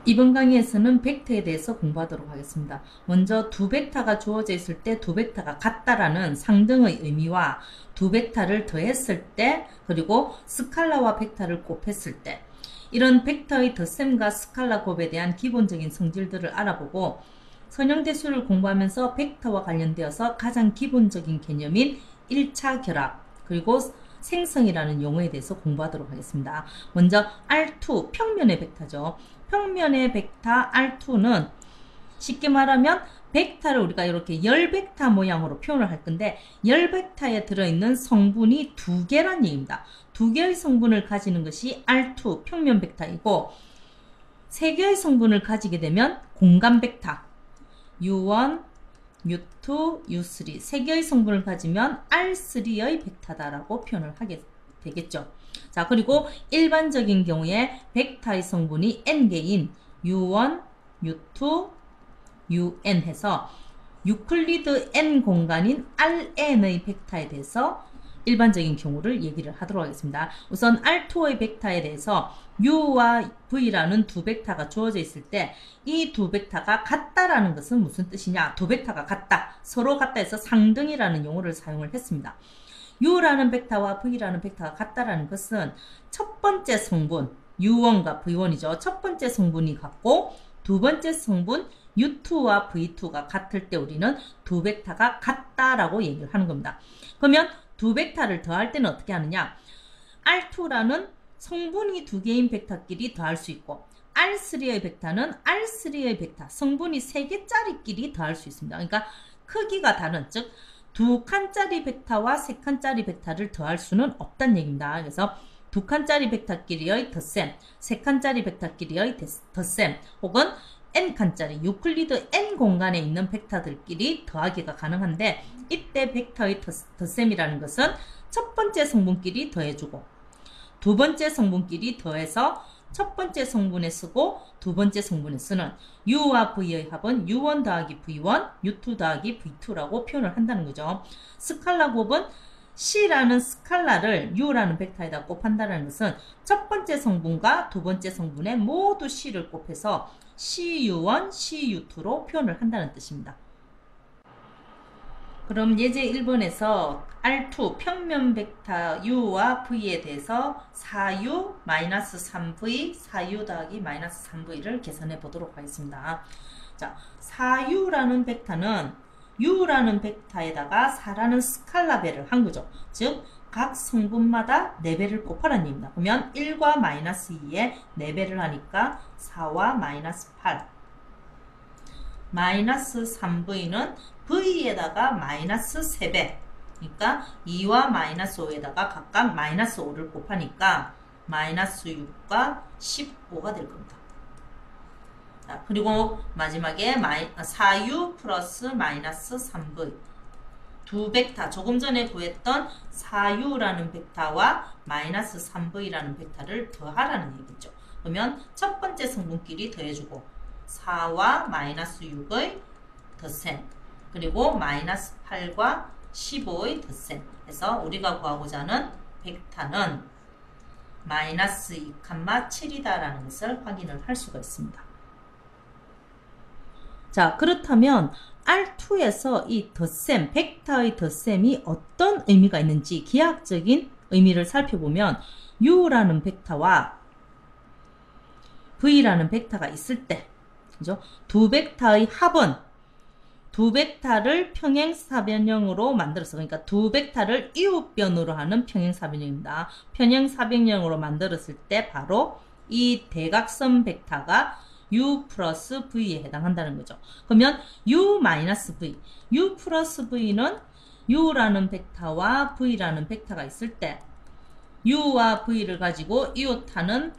이번 강의에서는 벡터에 대해서 공부하도록 하겠습니다. 먼저 두 벡터가 주어져 있을 때 두 벡터가 같다라는 상등의 의미와 두 벡터를 더했을 때, 그리고 스칼라와 벡터를 곱했을 때, 이런 벡터의 덧셈과 스칼라 곱에 대한 기본적인 성질들을 알아보고, 선형대수를 공부하면서 벡터와 관련되어서 가장 기본적인 개념인 1차 결합, 그리고 생성이라는 용어에 대해서 공부하도록 하겠습니다. 먼저 R2, 평면의 벡터죠. 평면의 벡터 R2는 쉽게 말하면 벡터를 우리가 이렇게 열 벡터 모양으로 표현을 할 건데, 열 벡터에 들어있는 성분이 두 개란 얘기입니다. 두 개의 성분을 가지는 것이 R2, 평면 벡터이고, 세 개의 성분을 가지게 되면 공간 벡터, U1, U2, U3 세 개의 성분을 가지면 R3의 벡터다라고 표현을 하게 되겠죠. 자, 그리고 일반적인 경우에 벡터의 성분이 n개인 U1, U2, UN 해서 유클리드 n 공간인 Rn의 벡터에 대해서 일반적인 경우를 얘기를 하도록 하겠습니다. 우선 R2의 벡터에 대해서 U와 V라는 두 벡터가 주어져 있을 때 이 두 벡터가 같다라는 것은 무슨 뜻이냐? 두 벡터가 같다, 서로 같다 해서 상등이라는 용어를 사용을 했습니다. U라는 벡터와 V라는 벡터가 같다라는 것은 첫 번째 성분 U1과 V1이죠. 첫 번째 성분이 같고 두 번째 성분 U2와 V2가 같을 때 우리는 두 벡터가 같다라고 얘기를 하는 겁니다. 그러면 두 벡터를 더할 때는 어떻게 하느냐? R2라는 성분이 두 개인 벡터끼리 더할 수 있고, R3의 벡터는 R3의 벡터, 성분이 세 개짜리끼리 더할 수 있습니다. 그러니까 크기가 다른, 즉 두 칸짜리 벡터와 세 칸짜리 벡터를 더할 수는 없다는 얘기입니다. 그래서 두 칸짜리 벡터끼리의 덧셈, 세 칸짜리 벡터끼리의 덧셈, 혹은 n칸짜리 유클리드 n 공간에 있는 벡터들끼리 더하기가 가능한데, 이때 벡터의 덧셈이라는 것은 첫 번째 성분끼리 더해주고 두 번째 성분끼리 더해서 첫 번째 성분에 쓰고 두 번째 성분에 쓰는 U와 V의 합은 U1 더하기 V1, U2 더하기 V2라고 표현을 한다는 거죠. 스칼라 곱은 C라는 스칼라를 U라는 벡터에다 곱한다는 것은 첫 번째 성분과 두 번째 성분에 모두 C를 곱해서 CU1, CU2로 표현을 한다는 뜻입니다. 그럼 예제 1번에서 R2 평면 벡터 U와 V에 대해서 4U 마이너스 3V, 4U 더하기 마이너스 3V를 계산해 보도록 하겠습니다. 자, 4U라는 벡터는 U라는 벡터에다가 4라는 스칼라배를 한 거죠. 즉, 각 성분마다 4배를 곱하라는 얘기입니다. 그러면 1과 마이너스 2에 4배를 하니까 4와 마이너스 8. 마이너스 3V는 V에다가 마이너스 3배, 그러니까 2와 마이너스 5에다가 각각 마이너스 5를 곱하니까 마이너스 6과 15가 될 겁니다. 자, 그리고 마지막에 4U 플러스 마이너스 3V, 두 벡터, 조금 전에 구했던 4U라는 벡터와 마이너스 3V라는 벡터를 더하라는 얘기죠. 그러면 첫 번째 성분끼리 더해주고 4와 마이너스 6의 덧셈, 그리고 마이너스 8과 15의 덧셈 해서 우리가 구하고자 하는 벡터는 마이너스 2,7이다 라는 것을 확인을 할 수가 있습니다. 자, 그렇다면 R2에서 이 덧셈, 벡터의 덧셈이 어떤 의미가 있는지 기하학적인 의미를 살펴보면 U라는 벡터와 V라는 벡터가 있을 때, 그죠? 두 벡터의 합은 두 벡터를 평행사변형으로 만들어서, 그러니까 두 벡터를 이웃변으로 하는 평행사변형입니다. 평행사변형으로 만들었을 때 바로 이 대각선 벡터가 U 플러스 V에 해당한다는 거죠. 그러면 U 마이너스 V, U 플러스 V는 U라는 벡터와 V라는 벡터가 있을 때 U와 V를 가지고 이웃하는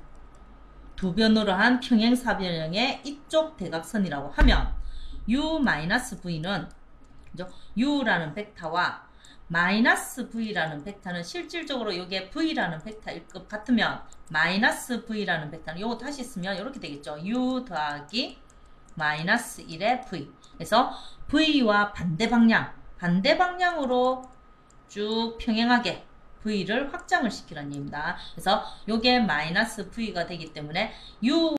두 변으로 한 평행사변형의 이쪽 대각선이라고 하면 U-V는 그죠? U라는 벡터와 마이너스 V라는 벡터는 실질적으로 이게 V라는 벡터일 것 같으면 마이너스 V라는 벡터는 이거 다시 쓰면 이렇게 되겠죠. U 더하기 마이너스 1의 V. 그래서 V와 반대 방향으로 쭉 평행하게 V를 확장을 시키라는 얘기입니다. 그래서 이게 마이너스 V가 되기 때문에 U